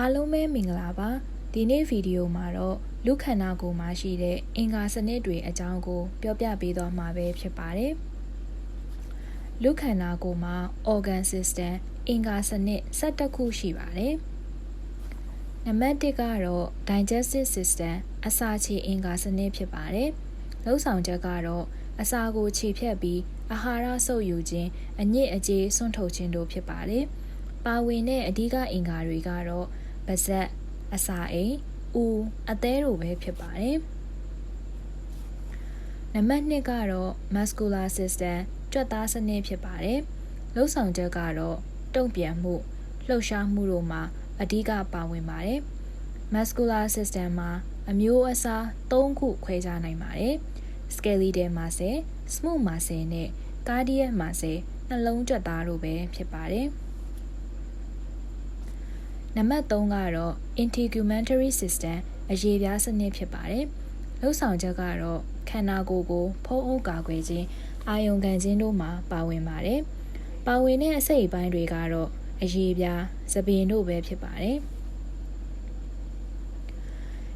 အားလုံးပဲမင်္ဂလာပါဒီနေ့ဗီဒီယိုမှာတော့လူခန္ဓာကိုယ်မှာရှိတဲ့အင်္ဂါစနစ်တွေအကြောင်းကိုပြောပြပေးသွားမှာပဲဖြစ်ပါတယ်လူခန္ဓာကိုယ်မှာ organ system အင်္ဂါစနစ်11ခုရှိပါတယ်နံပါတ်1ကတော့ digestive system အစာချေအင်္ဂါစနစ်ဖြစ်ပါတယ်လုပ်ဆောင်ချက်ကတော့အစာကိုခြေဖြတ်ပြီးအာဟာရစုပ်ယူခြင်းအညစ်အကြေးစွန့်ထုတ်ခြင်းတို့ဖြစ်ပါတယ်ပါဝင်တဲ့အဓိကအင်္ဂါတွေကတော့ပါးစပ်အစာအိမ်ဦးအသည်းတို့ပဲဖြစ်ပါတယ်နံပါတ်2ကတော့ muscular system ကြွက်သားစနစ်ဖြစ်ပါတယ်လုပ်ဆောင်ချက်ကတော့တုံ့ပြန်မှုလှုပ်ရှားမှုတို့မှာအဓိကပါဝင်ပါတယ် muscular system မှာအမျိုးအစား3ခုခွဲခြားနိုင်ပါတယ် skeletal muscle smooth muscle နဲ့ cardiac muscle နှလုံးကြွက်သားတို့ပဲဖြစ်ပါတယ်နံပါတ်3ကတော့ integumentary system အရေပြားစနစ်ဖြစ်ပါတယ်လုပ်ဆောင်ချက်ကတော့ခန္ဓာကိုယ်ကိုဖုံးအုပ်ကာကွယ်ခြင်းအာရုံခံခြင်းတို့မှာပါဝင်ပါတယ်ပါဝင်တဲ့အစိတ်အပိုင်းတွေကတော့အရေပြားသပင်တို့ပဲဖြစ်ပါတယ်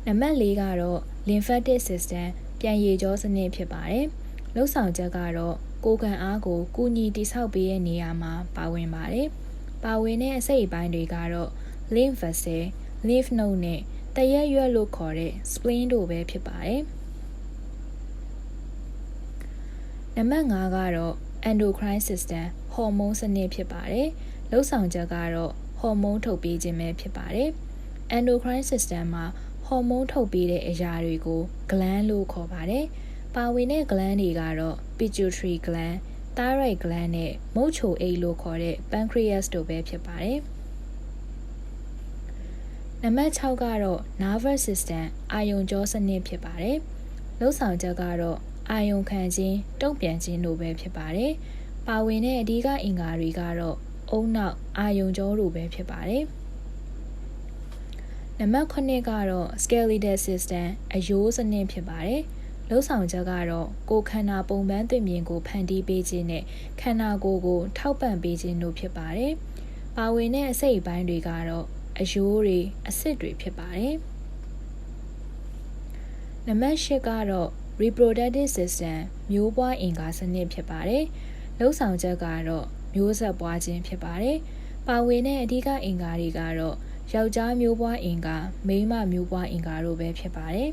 နံပါတ်4ကတော့ lymphatic system ပြန်ရည်ကြောစနစ်ဖြစ်ပါတယ်လုပ်ဆောင်ချက်ကတော့ကိုယ်ခံအားကိုကူညီတည်ဆောက်ပေးတဲ့နေရာမှာပါဝင်ပါတယ်ပါဝင်တဲ့အစိတ်အပိုင်းတွေကတော့lymph vessel, lymph node နဲ့တရက်ရွက်လို့ခေါ်တဲ့ spleen တို့ပဲဖြစ်ပါတယ်။နံပါတ်5ကတော့ endocrine system ဟော်မုန်းစနစ်ဖြစ်ပါတယ်။လုပ်ဆောင်ချက်ကတော့ဟော်မုန်းထုတ်ပေးခြင်းပဲဖြစ်ပါတယ်။ endocrine system မှာဟော်မုန်းထုတ်ပေးတဲ့အရာတွေကို gland လို့ခေါ်ပါတယ်။ပါဝင်တဲ့ gland တွေကတော့ pituitary gland, thyroid gland နဲ့မုတ်ချိုအိတ်လို့ခေါ်တဲ့ pancreas တို့ပဲဖြစ်ပါတယ်။နံပါတ်6ကတော့ nervous system အာယုံကြောစနစ်ဖြစ်ပါတယ်။လုပ်ဆောင်ချက်ကတော့အာယုံခံခြင်းတုံ့ပြန်ခြင်းတို့ပဲဖြစ်ပါတယ်။ပါဝင်တဲ့အဓိကအင်္ဂါတွေကတော့အုံနောက်အာယုံကြောတို့ပဲဖြစ်ပါတယ်။နံပါတ်9ကတော့ skeletal system အယိုးစနစ်ဖြစ်ပါတယ်။လုပ်ဆောင်ချက်ကတော့ကိုယ်ခန္ဓာပုံပန်းသွင်ပြင်ကိုဖန်တီးပေးခြင်းနဲ့ခန္ဓာကိုယ်ကိုထောက်ပံ့ပေးခြင်းတို့ဖြစ်ပါတယ်။ပါဝင်တဲ့အစိတ်အပိုင်းတွေကတော့အယိုးတွေအဆစ်တွေဖြစ်ပါတယ်နံပါတ်8ကတော့ reproductive system မျိုးပွားအင်္ဂါစနစ်ဖြစ်ပါတယ်လုပ်ဆောင်ချက်ကတော့မျိုးဆက်ပွားခြင်းဖြစ်ပါတယ်ပါဝင်တဲ့အဓိကအင်္ဂါတွေကတော့ယောက်ျားမျိုးပွားအင်္ဂါမိန်းမမျိုးပွားအင်္ဂါတို့ပဲဖြစ်ပါတယ်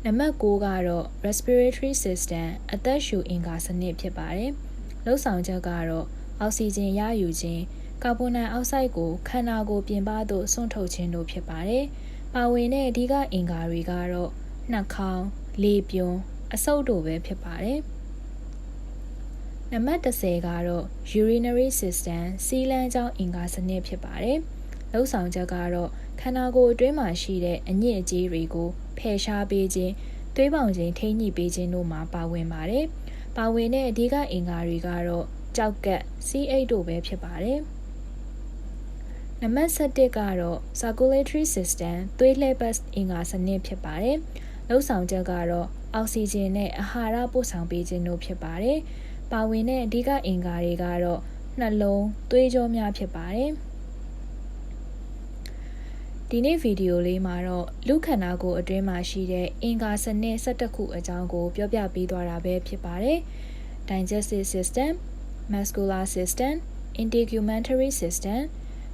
နံပါတ်9ကတော့ respiratory system အသက်ရှူအင်္ဂါစနစ်ဖြစ်ပါတယ်လုပ်ဆောင်ချက်ကတော့အောက်ဆီဂျင်ရယူခြင်းကာဗွန်ဒိုင်အောက်ဆိုက်ကိုခန္ဓာကိုယ်ပြင်ပသို့စွန့်ထုတ်ခြင်းတို့ဖြစ်ပါတယ်။ပါဝင်တဲ့အဓိကအင်္ဂါတွေကတော့နှာခေါင်း၊လေပြွန်အဆုတ်တို့ပဲဖြစ်ပါတယ်။နံပါတ်10ကတော့ urinary system စီးလမ်းကြောင်းအင်္ဂါစနစ်ဖြစ်ပါတယ်။လုပ်ဆောင်ချက်ကတော့ခန္ဓာကိုယ်အတွင်းမှာရှိတဲ့အညစ်အကြေးတွေကိုဖယ်ရှားပေးခြင်းသွေးပေါင်ခြင်းထိန်းညှိပေးခြင်းတို့မှာပါဝင်ပါတယ်။ပါဝင်တဲ့အဓိကအင်္ဂါတွေကတော့ကျောက်ကပ် C8 တို့ပဲဖြစ်ပါတယ်။နံပါတ်7ကတော့ circulatory system သွေးလှည့်ပတ်အင်္ဂါစနစ်ဖြစ်ပါတယ်။လုပ်ဆောင်ချက်ကတော့အောက်ဆီဂျင်နဲ့အာဟာရပို့ဆောင်ပေးခြင်းတို့ဖြစ်ပါတယ်။ပါဝင်တဲ့အဓိကအင်္ဂါတွေကတော့နှလုံးသွေးကြောများဖြစ်ပါတယ်။ဒီနေ့ဗီဒီယိုလေးမှာတော့လူခန္ဓာကိုယ်အတွင်းမှာရှိတဲ့အင်္ဂါစနစ်11ခုအကြောင်းကိုပြောပြပေးသွားတာပဲဖြစ်ပါတယ်။ digestive system, muscular system, integumentary system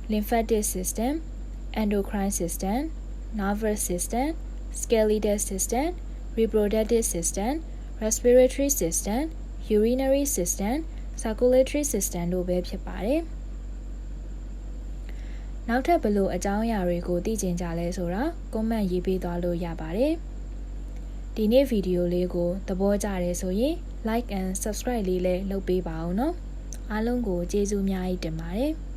lymphatic system, endocrine system, nervous system, skeletal system, reproductive system, respiratory system, urinary system, circulatory system တို့ပဲဖြစ်ပါတယ်။နောက်ထပ်ဘယ်လိုအကြောင်းအရာတွေကိုသိချင်ကြလဲဆိုတာ comment ရေးပေးသွားလို့ရပါတယ်။ဒီနေ့ဗီဒီယိုလေးကိုသဘောကျတယ်ဆိုရင် like and subscribe လေးလည်းလုပ်ပေးပါဦးနော်။အားလုံးကိုကျေးဇူးအများကြီးတင်ပါတယ်။